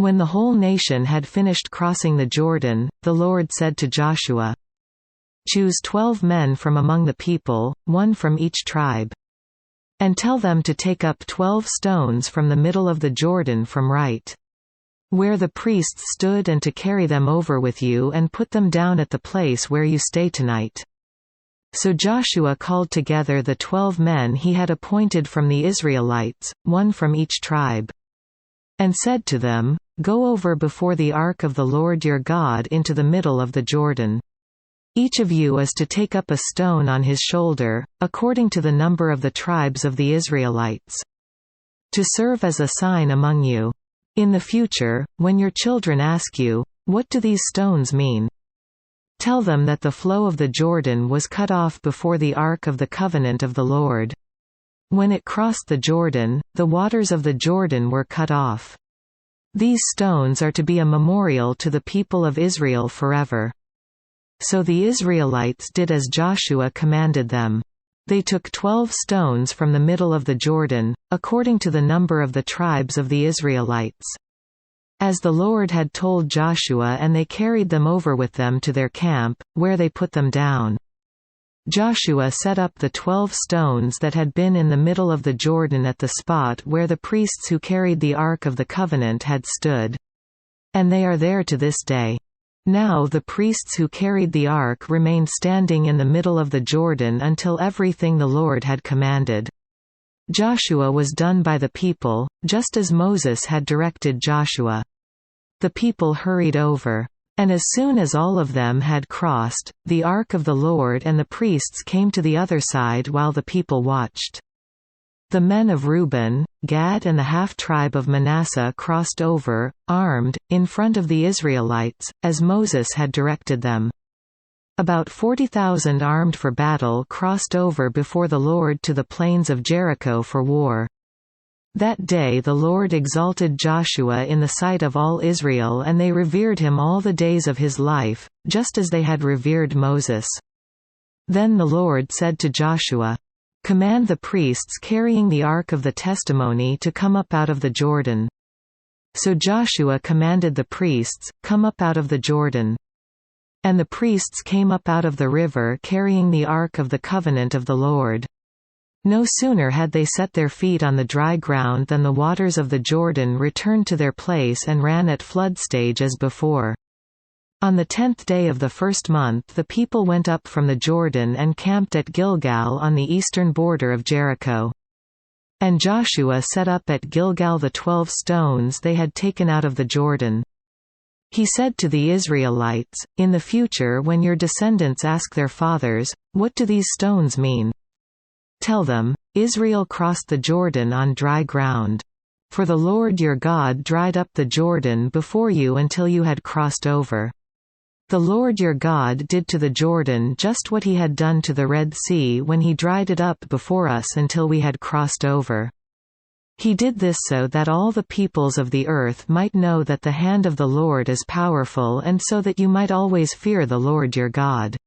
When the whole nation had finished crossing the Jordan, the Lord said to Joshua, "Choose 12 men from among the people, one from each tribe. And tell them to take up 12 stones from the middle of the Jordan from right where the priests stood and to carry them over with you and put them down at the place where you stay tonight." So Joshua called together the 12 men he had appointed from the Israelites, one from each tribe. And said to them, "Go over before the ark of the Lord your God into the middle of the Jordan. Each of you is to take up a stone on his shoulder, according to the number of the tribes of the Israelites, to serve as a sign among you. In the future, when your children ask you, 'What do these stones mean?' tell them that the flow of the Jordan was cut off before the Ark of the Covenant of the Lord. When it crossed the Jordan, the waters of the Jordan were cut off. These stones are to be a memorial to the people of Israel forever." So the Israelites did as Joshua commanded them. They took 12 stones from the middle of the Jordan, according to the number of the tribes of the Israelites, as the Lord had told Joshua, and they carried them over with them to their camp, where they put them down. Joshua set up the 12 stones that had been in the middle of the Jordan at the spot where the priests who carried the Ark of the Covenant had stood. And they are there to this day. Now the priests who carried the ark remained standing in the middle of the Jordan until everything the Lord had commanded Joshua was done by the people, just as Moses had directed Joshua. The people hurried over. And as soon as all of them had crossed, the ark of the Lord and the priests came to the other side while the people watched. The men of Reuben, Gad and the half-tribe of Manasseh crossed over, armed, in front of the Israelites, as Moses had directed them. About 40,000 armed for battle crossed over before the Lord to the plains of Jericho for war. That day the Lord exalted Joshua in the sight of all Israel, and they revered him all the days of his life, just as they had revered Moses. Then the Lord said to Joshua, "Command the priests carrying the Ark of the Testimony to come up out of the Jordan." So Joshua commanded the priests, "Come up out of the Jordan." And the priests came up out of the river carrying the Ark of the Covenant of the Lord. No sooner had they set their feet on the dry ground than the waters of the Jordan returned to their place and ran at flood stage as before. On the 10th day of the first month the people went up from the Jordan and camped at Gilgal on the eastern border of Jericho. And Joshua set up at Gilgal the 12 stones they had taken out of the Jordan. He said to the Israelites, "In the future when your descendants ask their fathers, 'What do these stones mean?' tell them, 'Israel crossed the Jordan on dry ground. For the Lord your God dried up the Jordan before you until you had crossed over.' The Lord your God did to the Jordan just what he had done to the Red Sea when he dried it up before us until we had crossed over. He did this so that all the peoples of the earth might know that the hand of the Lord is powerful, and so that you might always fear the Lord your God."